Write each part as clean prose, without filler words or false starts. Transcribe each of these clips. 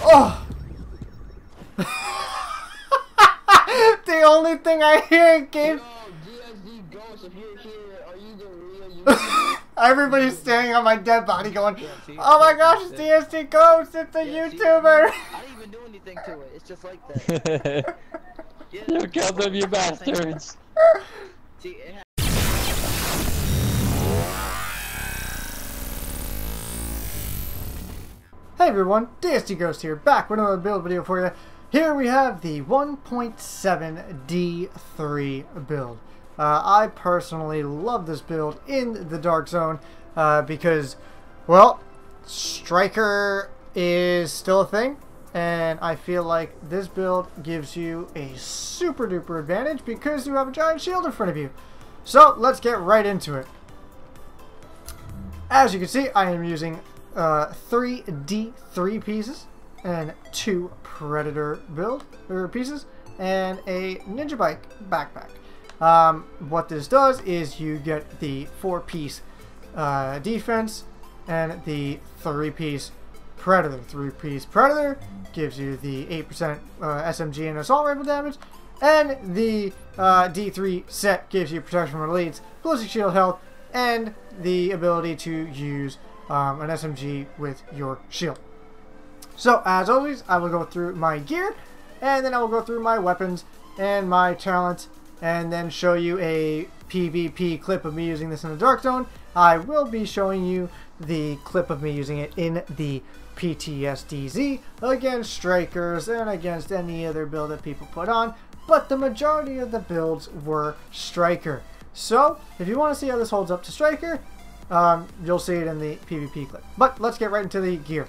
Oh! The only thing I hear in game. DSDghost, if you're here, are you the real YouTuber? Everybody's staring on my dead body going, oh my gosh, it's DSDghost, it's a YouTuber! I didn't even do anything to it, it's just like that. You killed them, you bastards! See, it Hey everyone, DSDghost here, back with another build video for you. Here we have the 1.7 D3 build. I personally love this build in the Dark Zone because, well, Striker is still a thing, and I feel like this build gives you a super duper advantage because you have a giant shield in front of you. So let's get right into it. As you can see, I am using 3 D3 pieces and 2 Predator pieces and a Ninja Bike backpack. What this does is you get the 4-piece defense and the 3-piece Predator. 3-piece Predator gives you the 8% SMG and assault rifle damage, and the D3 set gives you protection from elites, ballistic shield health, and the ability to use an SMG with your shield. So as always, I will go through my gear, and then I will go through my weapons and my talents, and then show you a PvP clip of me using this in the Dark Zone. I will be showing you the clip of me using it in the PTSDZ against Strikers and against any other build that people put on, but the majority of the builds were Striker. So if you want to see how this holds up to Striker, you'll see it in the PvP clip. But let's get right into the gear.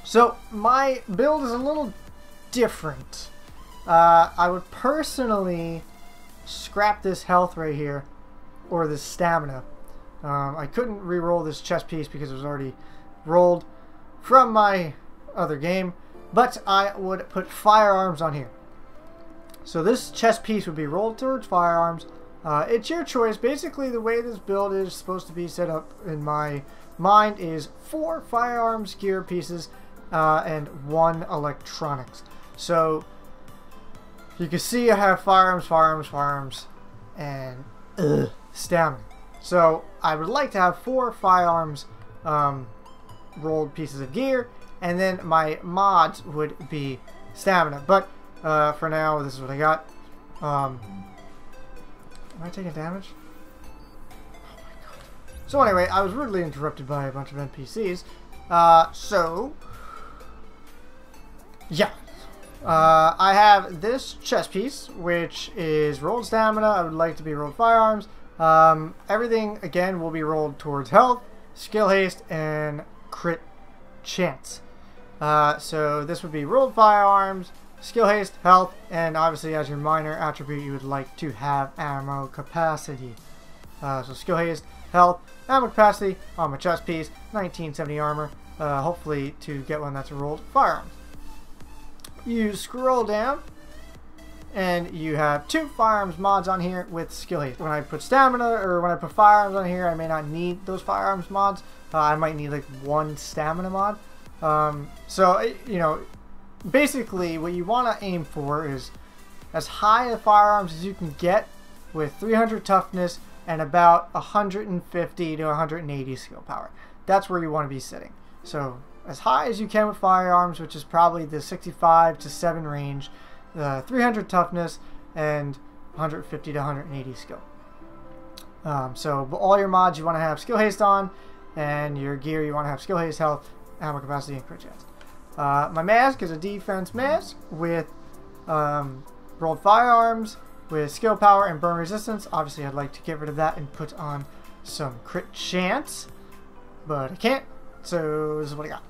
So my build is a little different. I would personally scrap this health right here, or this stamina. I couldn't re-roll this chest piece because it was already rolled from my other game, but I would put firearms on here. So this chest piece would be rolled towards firearms. It's your choice. Basically, the way this build is supposed to be set up in my mind is 4 firearms gear pieces and 1 electronics. So you can see I have firearms, and stamina. So I would like to have 4 firearms rolled pieces of gear, and then my mods would be stamina. But for now, this is what I got. Am I taking damage? Oh my god. So anyway, I was rudely interrupted by a bunch of NPCs. So yeah. I have this chest piece, which is rolled stamina. I would like to be rolled firearms. Everything, again, will be rolled towards health, skill haste, and crit chance. So this would be rolled firearms, skill haste, health, and obviously as your minor attribute you would like to have ammo capacity. So skill haste, health, ammo capacity on my chest piece, 1970 armor, hopefully to get one that's rolled firearms. You scroll down and you have 2 firearms mods on here with skill haste. When I put stamina or when I put firearms on here, I may not need those firearms mods. I might need like 1 stamina mod. So you know, basically what you want to aim for is as high a firearms as you can get with 300 toughness and about 150 to 180 skill power. That's where you want to be sitting. So as high as you can with firearms, which is probably the 65 to 7 range, 300 toughness, and 150 to 180 skill. So all your mods you want to have skill haste on, and your gear you want to have skill haste, health, ammo capacity, and crit chance. My mask is a defense mask with rolled firearms, with skill power and burn resistance. Obviously I'd like to get rid of that and put on some crit chance, but I can't, so this is what I got.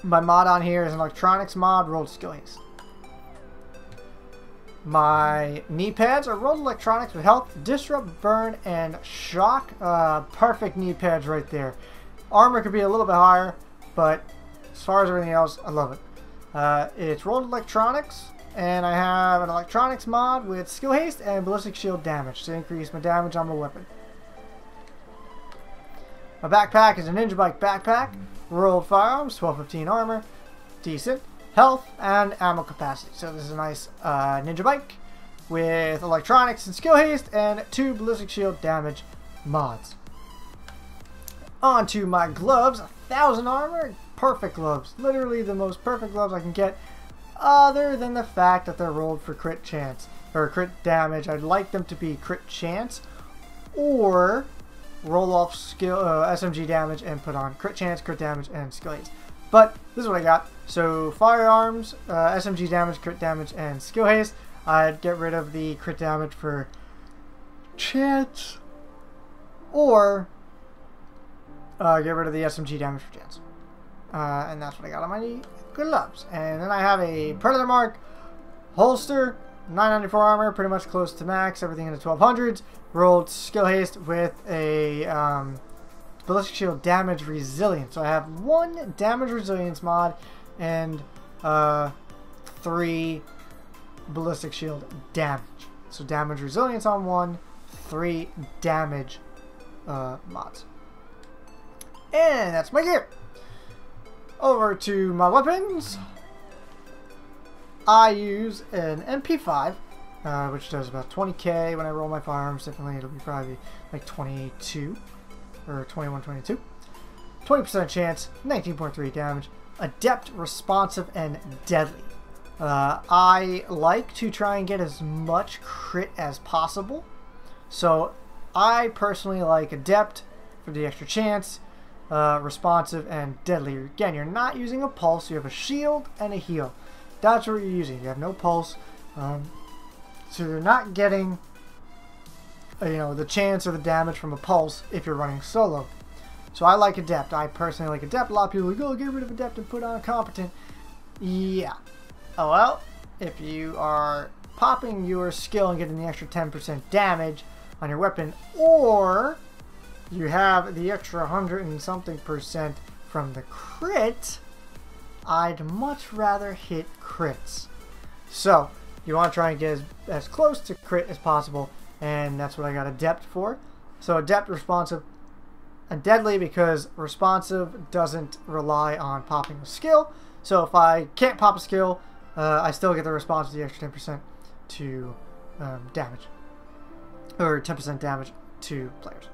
My mod on here is an electronics mod, rolled skill haste. My knee pads are rolled electronics with health, disrupt, burn, and shock. Perfect knee pads right there. Armor could be a little bit higher, but as far as everything else, I love it. It's rolled electronics And I have an electronics mod with skill haste and ballistic shield damage to increase my damage on my weapon. My backpack is a ninja bike backpack, rolled firearms, 1215 armor, decent health and ammo capacity. So this is a nice ninja bike with electronics and skill haste and 2 ballistic shield damage mods. On to my gloves, 1000 armor, perfect gloves, literally the most perfect gloves I can get, other than the fact that they're rolled for crit chance or crit damage. I'd like them to be crit chance or roll off skill SMG damage and put on crit chance, crit damage, and skill haste. But this is what I got. So firearms, SMG damage, crit damage, and skill haste. I'd get rid of the crit damage for chance or get rid of the SMG damage for chance. And that's what I got on my gloves. And then I have a Predator Mark holster, 994 armor, pretty much close to max, everything in the 1200s. Rolled skill haste with a ballistic shield damage resilience. So I have 1 damage resilience mod and 3 ballistic shield damage. So damage resilience on 1, 3 damage mods. And that's my gear. Over to my weapons. I use an MP5, which does about 20k when I roll my firearms. Definitely it'll be probably like 22 or 21, 22. 20% chance, 19.3 damage. Adept, responsive, and deadly. I like to try and get as much crit as possible. So I personally like adept for the extra chance. Responsive and deadly. Again, you're not using a pulse, you have a shield and a heal. That's what you're using. You have no pulse, so you're not getting the chance or the damage from a pulse if you're running solo. So I like adept. I personally like adept. A lot of people go get rid of adept and put on competent. Yeah. Oh well, if you are popping your skill and getting the extra 10% damage on your weapon, or you have the extra 100 and something % from the crit, I'd much rather hit crits. So you want to try and get as close to crit as possible, and that's what I got adept for. So adept, responsive, and deadly, because responsive doesn't rely on popping a skill. So if I can't pop a skill, I still get the response to the extra 10% to damage, or 10% damage to players.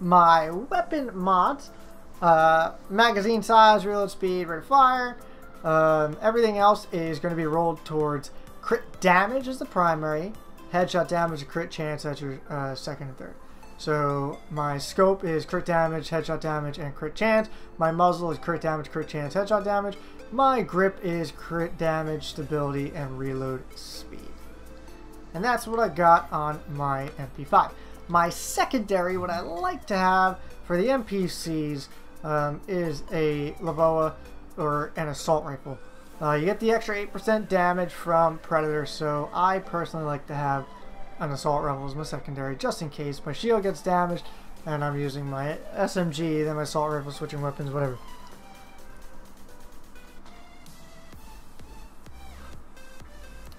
My weapon mods, magazine size, reload speed, rate of fire, everything else is going to be rolled towards crit damage as the primary, headshot damage, and crit chance as your second and third. So my scope is crit damage, headshot damage, and crit chance. My muzzle is crit damage, crit chance, headshot damage. My grip is crit damage, stability, and reload speed. And that's what I got on my MP5. My secondary, what I like to have for the NPCs, is a Lavoa or an assault rifle. You get the extra 8% damage from Predator, so I personally like to have an assault rifle as my secondary, just in case my shield gets damaged and I'm using my SMG, then my assault rifle, switching weapons, whatever.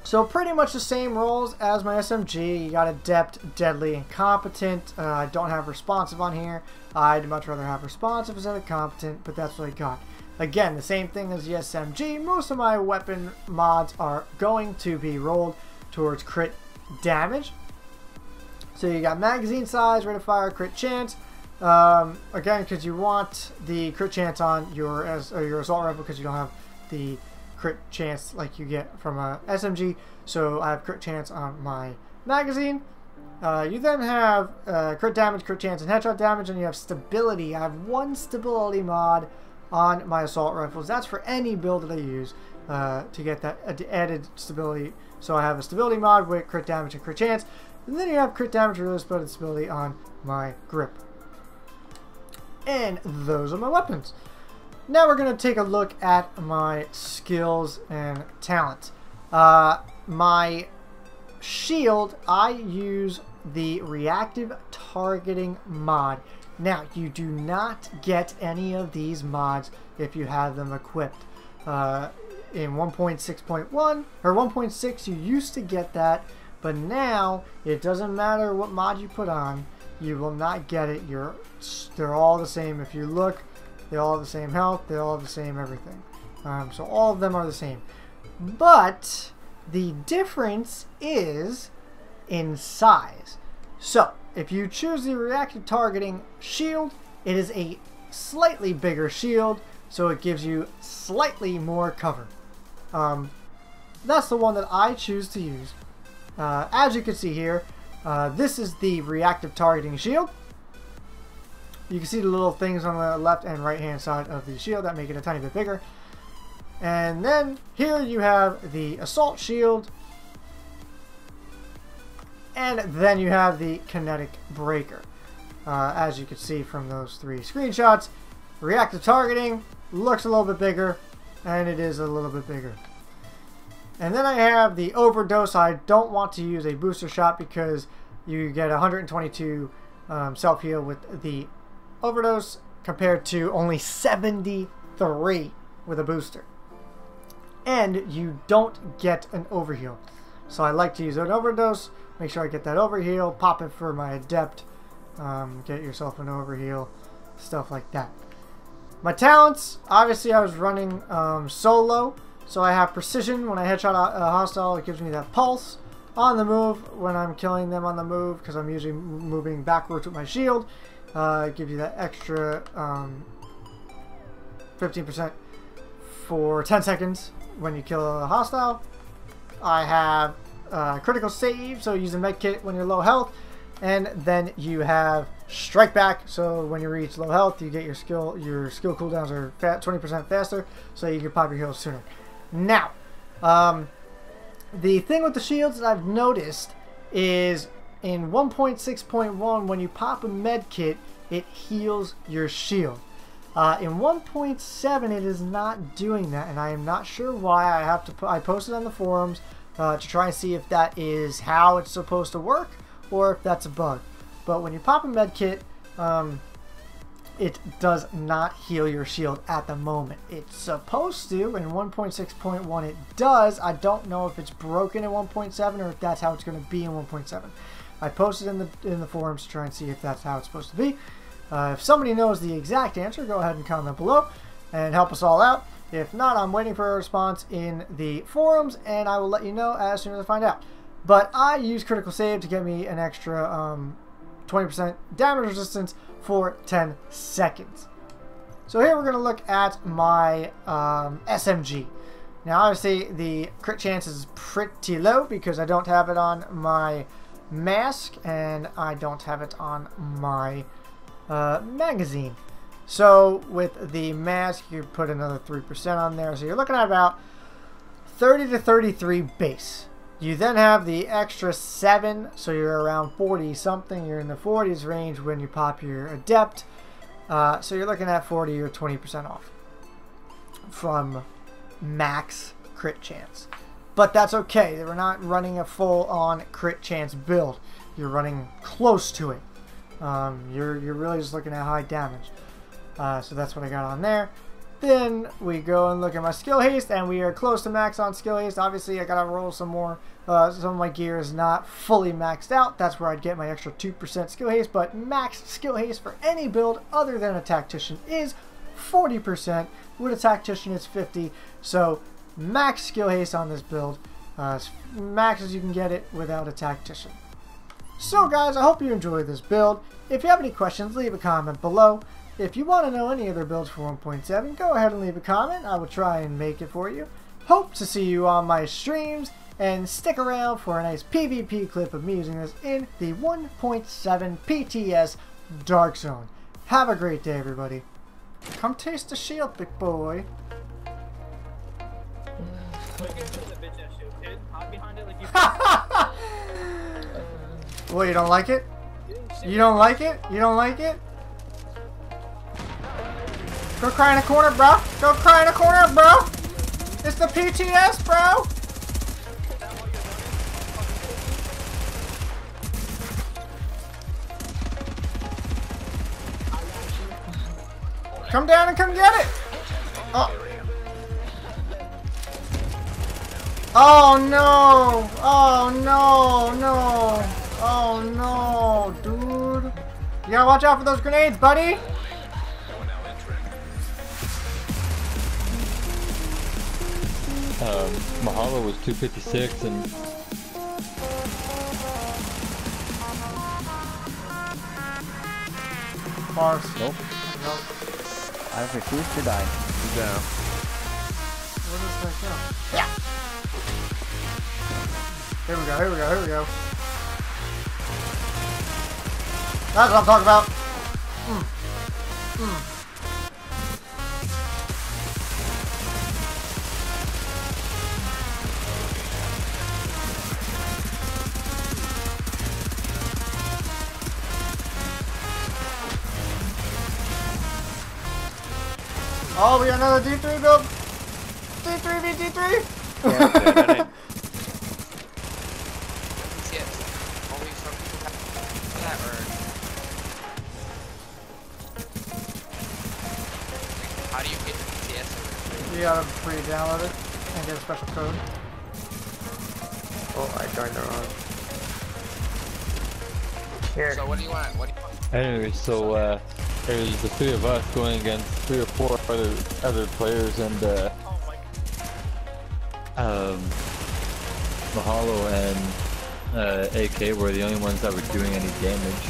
So pretty much the same roles as my SMG. You got adept, deadly, and competent. I don't have responsive on here. I'd much rather have responsive instead of competent, but that's what I got. Again, the same thing as the SMG. Most of my weapon mods are going to be rolled towards crit damage. So you got magazine size, rate of fire, crit chance. Again, because you want the crit chance on your assault rifle, because you don't have the crit chance like you get from a SMG. So I have crit chance on my magazine. You then have crit damage, crit chance, and headshot damage, and you have stability. I have 1 stability mod on my assault rifles. That's for any build that I use to get that added stability. So I have a stability mod with crit damage and crit chance, and then you have crit damage, reload speed, and stability on my grip. And those are my weapons. Now we're going to take a look at my skills and talents. My shield, I use the reactive targeting mod. Now, you do not get any of these mods if you have them equipped. In 1.6.1 or 1.6 you used to get that, but now it doesn't matter what mod you put on, you will not get it. They're all the same. If you look, they all have the same health, they all have the same everything. So all of them are the same. But the difference is in size. So if you choose the reactive targeting shield, it is a slightly bigger shield, so it gives you slightly more cover. That's the one that I choose to use. As you can see here, this is the reactive targeting shield. You can see the little things on the left and right hand side of the shield that make it a tiny bit bigger. And then here you have the assault shield, and then you have the kinetic breaker. As you can see from those 3 screenshots, reactive targeting looks a little bit bigger, and it is a little bit bigger. And then I have the overdose. I don't want to use a booster shot because you get 122 self-heal with the overdose compared to only 73 with a booster. And you don't get an overheal. So I like to use an overdose, make sure I get that overheal, pop it for my adept, get yourself an overheal, stuff like that. My talents, obviously I was running solo, so I have precision. When I headshot a hostile, it gives me that pulse. On the move, when I'm killing them on the move, because I'm usually moving backwards with my shield, it gives you that extra 15% for 10 seconds when you kill a hostile. I have critical save, so use a med kit when you're low health, and then you have strike back, so when you reach low health you get your skill cooldowns are 20% faster, so you can pop your heals sooner. Now the thing with the shields that I've noticed is in 1.6.1 when you pop a med kit, it heals your shield. In 1.7 it is not doing that, and I am not sure why. I posted on the forums to try and see if that is how it's supposed to work or if that's a bug. But when you pop a med kit, it does not heal your shield at the moment. It's supposed to. In 1.6.1 it does. I don't know if it's broken in 1.7 or if that's how it's going to be in 1.7. I posted in the forums to try and see if that's how it's supposed to be. If somebody knows the exact answer, go ahead and comment below and help us all out. If not, I'm waiting for a response in the forums, and I will let you know as soon as I find out. But I use critical save to get me an extra 20% damage resistance for 10 seconds. So here we're going to look at my SMG. Now obviously the crit chance is pretty low because I don't have it on my mask and I don't have it on my magazine. So with the mask you put another 3% on there, so you're looking at about 30 to 33 base. You then have the extra 7, so you're around 40 something. You're in the 40s range when you pop your adept, so you're looking at 40 or 20% off from max crit chance. But that's okay, we're not running a full-on crit chance build. You're running close to it. You're really just looking at high damage. So that's what I got on there. Then we go and look at my skill haste, and we are close to max on skill haste. Obviously, I gotta roll some more. Some of my gear is not fully maxed out. That's where I'd get my extra 2% skill haste. But max skill haste for any build other than a tactician is 40%. With a tactician, it's 50. So max skill haste on this build, as max as you can get it without a tactician. So guys, I hope you enjoyed this build. If you have any questions, leave a comment below. If you want to know any other builds for 1.7, go ahead and leave a comment. I will try and make it for you. Hope to see you on my streams, and stick around for a nice PvP clip of me using this in the 1.7 PTS Dark Zone. Have a great day, everybody. Come taste the shield, big boy. What, you don't like it? You don't like it? You don't like it? Go cry in a corner, bro. Go cry in a corner, bro. It's the PTS, bro. Come down and come get it. Oh. Oh no! Oh no! No! Oh no, dude! You gotta watch out for those grenades, buddy! Mahalo was 256 and Bars. Nope. Nope. I refuse to die. Down. Where does that go? Yeah! Here we go, here we go, here we go. That's what I'm talking about. Oh, we got another D3 build. D3 v D3. Yeah, Yes. Only some people have that, or how do you get the TS? You gotta pre-download it and get a special code. Oh, I joined the wrong. Here. So what do you want? What do you want? anyway, so there's the three of us going against 3 or 4 other players, and Mahalo and AK were the only ones that were doing any damage.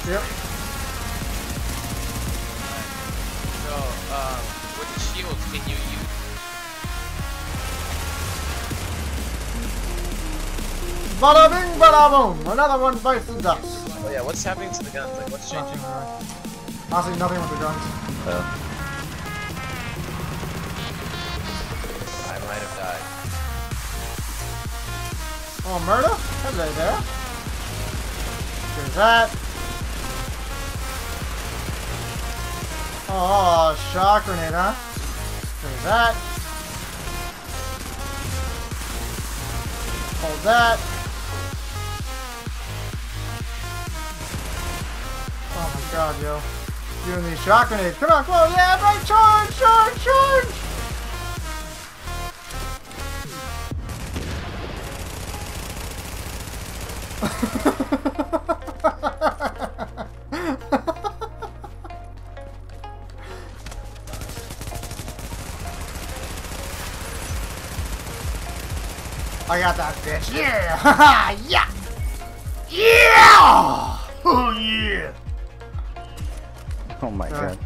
Yep. So, what shields can you use? Bada bing, bada boom. Another one bites the dust. Oh yeah, what's happening to the guns? Like, what's changing? Honestly, nothing with the guns. I might have died. Oh, murder? Hello there. There's that. Oh, shock grenade, huh? There's that. Hold that. Oh my god, yo. Doing these shock grenades. Come on, come on. Yeah, right. Charge, charge, charge. I got that bitch. Yeah! Haha! Yeah! Yeah! Oh yeah! Oh my god.